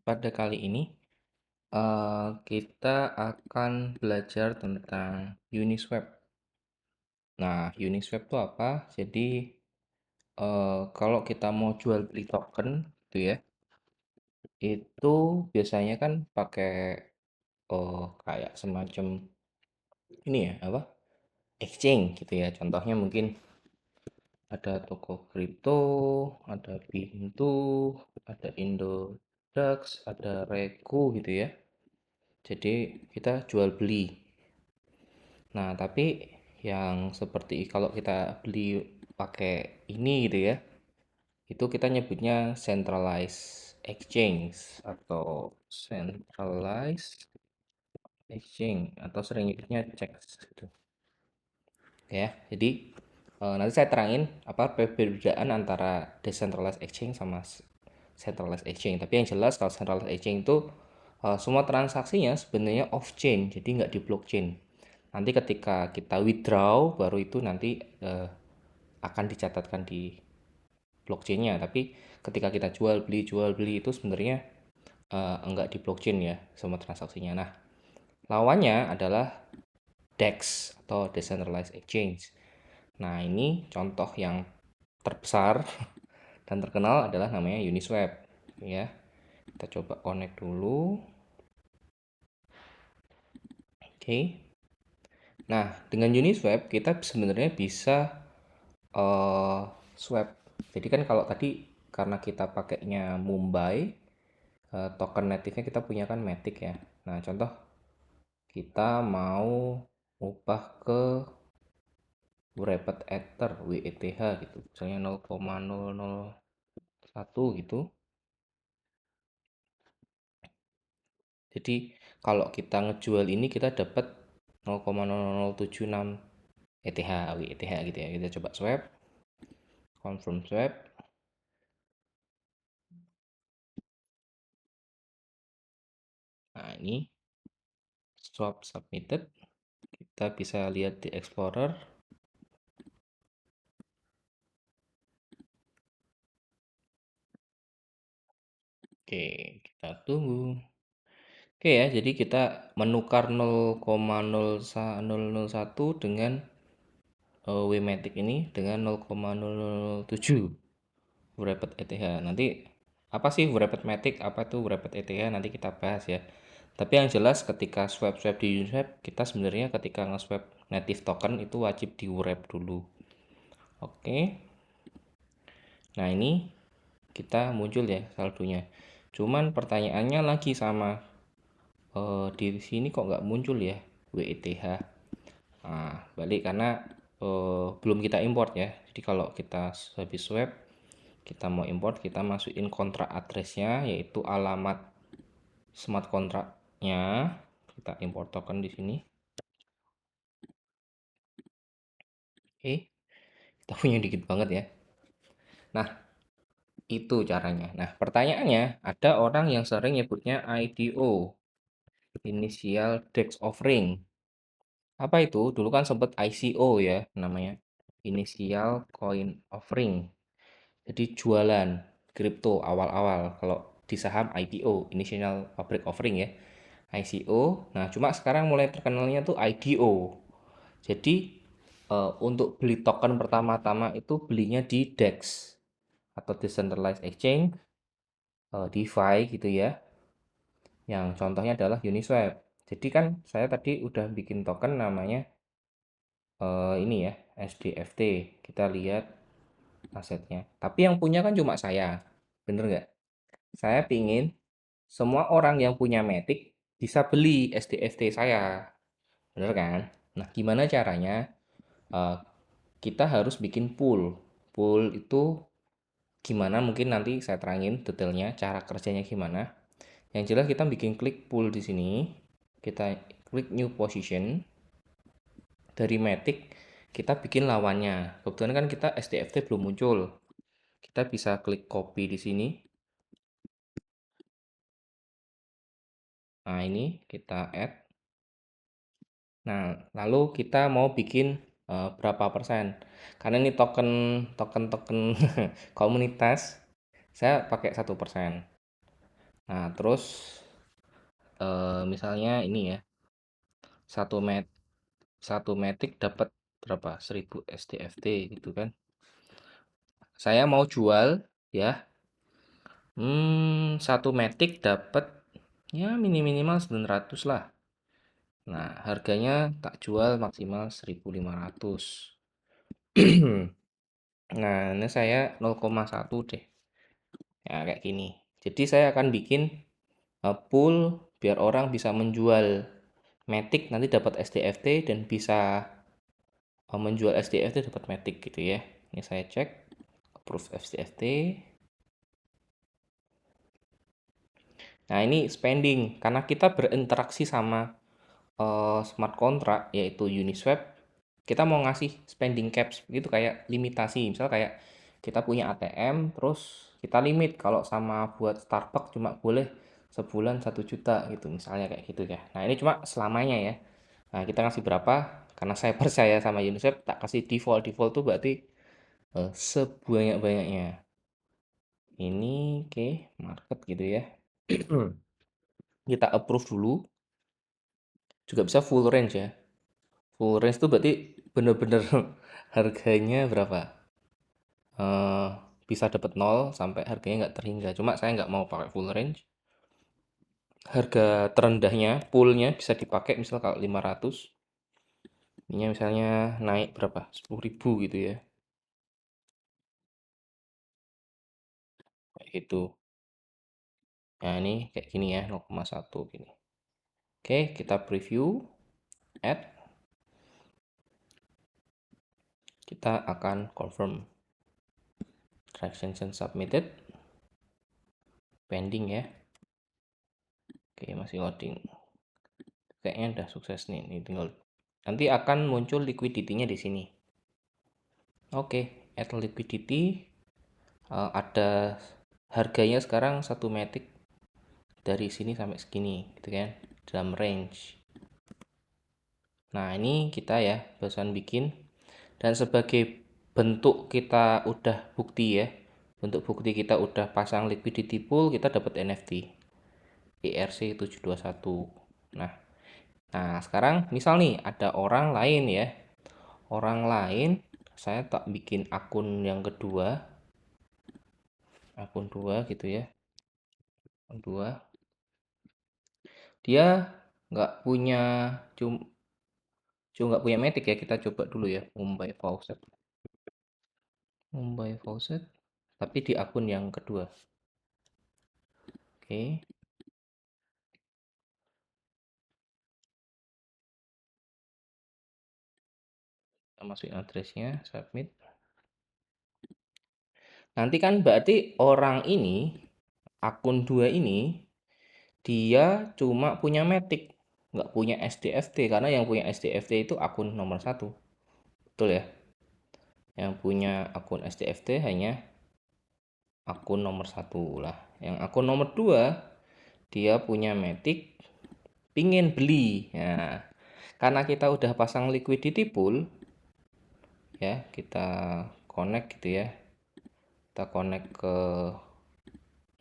Pada kali ini kita akan belajar tentang Uniswap. Nah, Uniswap itu apa? Jadi kalau kita mau jual beli token, gitu ya, itu biasanya kan pakai kayak semacam ini ya, apa? Exchange gitu ya. Contohnya mungkin ada toko kripto, ada Bintu, ada Indodax, ada Reku gitu ya. Jadi kita jual beli. Nah, tapi yang seperti kalau kita beli pakai ini gitu ya, itu kita nyebutnya centralized exchange atau centralized exchange atau sering nyebutnya CEX gitu. Ya, jadi nanti saya terangin apa perbedaan antara decentralized exchange sama centralized exchange. Tapi yang jelas kalau centralized exchange itu semua transaksinya sebenarnya off chain, jadi nggak di blockchain. Nanti ketika kita withdraw baru itu nanti akan dicatatkan di blockchainnya. Tapi ketika kita jual beli itu sebenarnya enggak di blockchain ya semua transaksinya. Nah, lawannya adalah DEX atau decentralized exchange. Nah, ini contoh yang terbesar dan terkenal adalah namanya Uniswap ya. Kita coba connect dulu. Oke. Nah, dengan Uniswap kita sebenarnya bisa swap. Jadi kan kalau tadi karena kita pakainya Mumbai, token native-nya kita punya kan Matic ya. Nah, contoh kita mau ubah ke Wrapped Ether WETH gitu. Misalnya 0,001 gitu. Jadi kalau kita ngejual ini kita dapat 0,0076 ETH WETH gitu ya. Kita coba swap, confirm swap. Nah, ini swap submitted. Kita bisa lihat di Explorer. Oke, kita tunggu. Oke ya, jadi kita menukar 0,001 dengan Wmatic ini dengan 0,007 Wrapped ETH. Nanti apa sih Wrapped Matic? Apa itu Wrapped ETH? Nanti kita bahas ya. Tapi yang jelas ketika swap-swap di Uniswap, kita sebenarnya ketika nge-swap native token itu wajib di wrap dulu. Oke. Nah, ini kita muncul ya saldonya. Cuman pertanyaannya lagi sama di sini kok nggak muncul ya WETH. Nah, balik karena belum kita import ya. Jadi kalau kita habis swap, kita mau import, kita masukin kontrak addressnya yaitu alamat smart kontraknya. Kita import token di sini. Oke, kita punya dikit banget ya. Nah, itu caranya. Nah, pertanyaannya, ada orang yang sering nyebutnya IDO, Initial Dex Offering. Apa itu? Dulu kan sempat ICO ya namanya. Initial Coin Offering. Jadi jualan kripto awal-awal. Kalau di saham IPO, Initial Public Offering ya. ICO. Nah, cuma sekarang mulai terkenalnya tuh IDO. Jadi untuk beli token pertama-tama itu belinya di DEX atau Decentralized Exchange, DeFi gitu ya. Yang contohnya adalah Uniswap. Jadi kan saya tadi udah bikin token namanya ini ya, SDFT. Kita lihat asetnya. Tapi yang punya kan cuma saya. Bener nggak? Saya pingin semua orang yang punya Matic bisa beli SDFT saya. Bener kan? Nah, gimana caranya? Eh, kita harus bikin pool. Pool itu gimana? Mungkin nanti saya terangin detailnya, cara kerjanya gimana. Yang jelas kita bikin klik pool di sini. Kita klik new position. Dari Matic kita bikin lawannya. Kebetulan kan kita SDFT belum muncul. Kita bisa klik copy di sini. Nah, ini kita add. Nah, lalu kita mau bikin berapa persen? Karena ini token token token komunitas, saya pakai 1%. Nah, terus misalnya ini ya, satu met satu matic dapat berapa? 1000 SDFT gitu kan. Saya mau jual ya. Satu matic dapat ya minimal 900 lah. Nah, harganya tak jual maksimal 1500. Nah, ini saya 0,1 deh. Ya, kayak gini. Jadi saya akan bikin pool biar orang bisa menjual Matic nanti dapat SDFT dan bisa menjual SDFT dapat Matic gitu ya. Ini saya cek approve SDFT. Nah, ini spending karena kita berinteraksi sama smart contract yaitu Uniswap. Kita mau ngasih spending caps gitu kayak limitasi. Misal kayak kita punya ATM terus kita limit kalau sama buat Starbucks cuma boleh sebulan 1 juta gitu misalnya kayak gitu ya. Nah, ini cuma selamanya ya. Nah, kita ngasih berapa? Karena saya percaya sama Uniswap, tak kasih default. Default tuh berarti sebanyak-banyaknya. Ini oke, market gitu ya. Kita approve dulu. Juga bisa full range ya. Full range tuh berarti bener-bener harganya berapa? Eh, bisa dapat 0 sampai harganya nggak terhingga. Cuma saya nggak mau pakai full range. Harga terendahnya, poolnya bisa dipakai misal kalau 500. Ini misalnya naik berapa? 10.000 gitu ya. Kayak gitu. Nah, ini kayak gini ya, 0,1 gini. Oke, kita preview, add. Kita akan confirm. Transaction submitted. Pending ya. Oke, masih loading. Kayaknya udah sukses nih. Ini tinggal nanti akan muncul liquidity-nya di sini. Oke, add liquidity. Ada harganya sekarang satu matic dari sini sampai segini, gitu kan? Dalam range. Nah, ini kita ya barusan bikin. Dan sebagai bentuk kita udah bukti ya. Bentuk bukti kita udah pasang liquidity pool, kita dapat NFT. ERC721. Nah, sekarang misal nih ada orang lain ya. Orang lain saya tak bikin akun yang kedua. Akun 2 gitu ya. Akun 2. Dia nggak punya cum cuma nggak punya Matic ya. Kita coba dulu ya Mumbai Faucet. Mumbai Faucet tapi di akun yang kedua. Oke, kita masukin addressnya, submit. Nanti kan berarti orang ini, akun 2 ini, dia cuma punya Matic, nggak punya SDFT, karena yang punya SDFT itu akun nomor 1. Betul ya? Yang punya akun SDFT hanya akun nomor 1 lah. Yang akun nomor 2, dia punya Matic, pingin beli. Nah, karena kita udah pasang liquidity pool, ya, kita connect gitu ya. Kita connect ke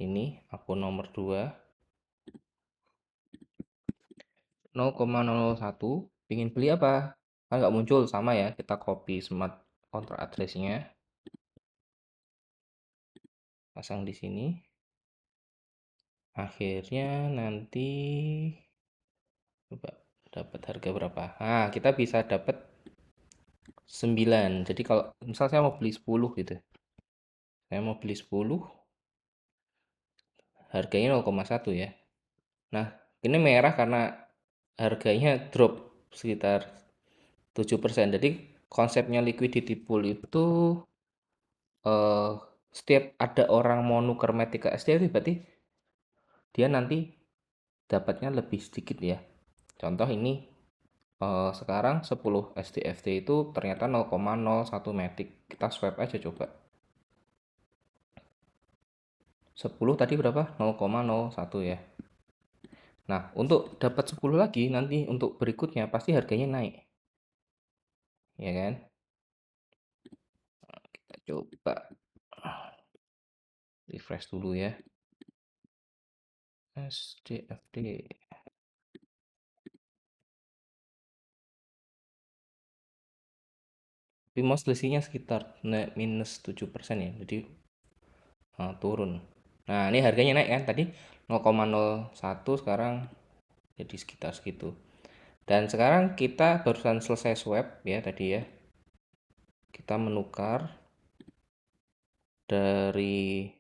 ini akun nomor 2 0,01 pingin beli apa kan nggak muncul sama ya kita copy smart contract address-nya pasang di sini akhirnya nanti coba dapat harga berapa nah kita bisa dapat 9 jadi kalau misal saya mau beli 10 gitu saya mau beli 10 harganya 0,1 ya nah ini merah karena harganya drop sekitar 7%. Jadi konsepnya liquidity pool itu eh, setiap ada orang mau nuker Matic ke SDFT berarti dia nanti dapatnya lebih sedikit ya. Contoh ini sekarang 10 SDFT itu ternyata 0,01 Matic. Kita swipe aja coba. 10 tadi berapa? 0,01 ya. Nah, untuk dapat 10 lagi nanti untuk berikutnya pasti harganya naik. Ya kan? Kita coba refresh dulu ya. SDFD. Tapi mau selisihnya sekitar minus 7% ya, jadi turun. Nah, ini harganya naik kan tadi 0,01, sekarang jadi sekitar segitu. Dan sekarang kita barusan selesai swap ya tadi ya. Kita menukar dari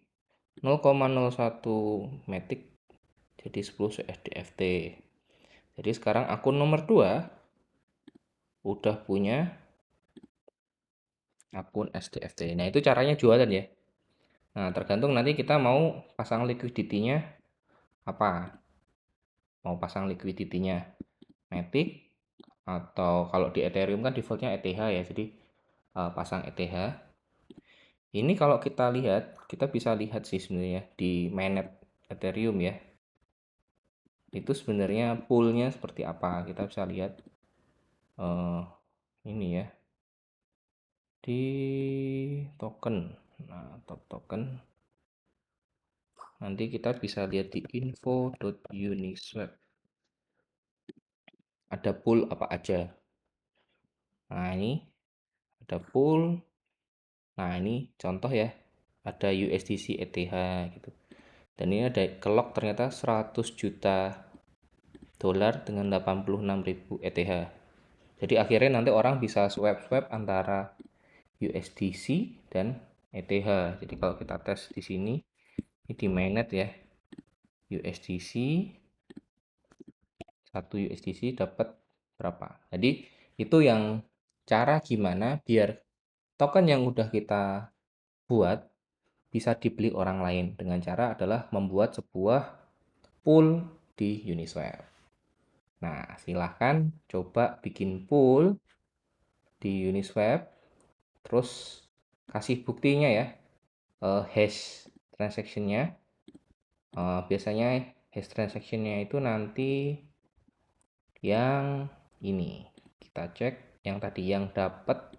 0,01 Matic jadi 10 SDFT. Jadi sekarang akun nomor 2 udah punya akun SDFT. Nah, itu caranya jualan ya. Nah, tergantung nanti kita mau pasang liquidity-nya apa. Mau pasang liquidity-nya Matic atau kalau di Ethereum kan defaultnya ETH ya. Jadi pasang ETH. Ini kalau kita lihat, kita bisa lihat sih sebenarnya di mainnet Ethereum ya. Itu sebenarnya poolnya seperti apa. Kita bisa lihat ini ya di token. Nah, top token nanti kita bisa lihat di info.uniswap. Ada pool apa aja. Nah, ini ada pool. Nah, ini contoh ya. Ada USDC ETH gitu. Dan ini ada kelok ternyata 100 juta dolar dengan 86.000 ETH. Jadi akhirnya nanti orang bisa swap-swap antara USDC dan ETH. Jadi kalau kita tes di sini, ini di mainnet ya, USDC 1 USDC dapat berapa. Jadi itu yang cara gimana biar token yang udah kita buat bisa dibeli orang lain dengan cara adalah membuat sebuah pool di Uniswap. Nah, silahkan coba bikin pool di Uniswap, terus kasih buktinya ya, hash transactionnya. Biasanya hash transactionnya itu nanti yang ini. Kita cek yang tadi yang dapat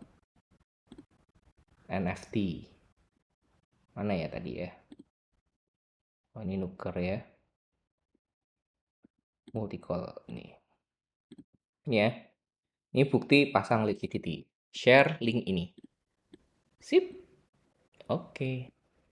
NFT. Mana ya tadi ya? Oh, ini nuker ya. Multicall ini. Ini ya. Ini bukti pasang liquidity. Share link ini. Sip. Oke.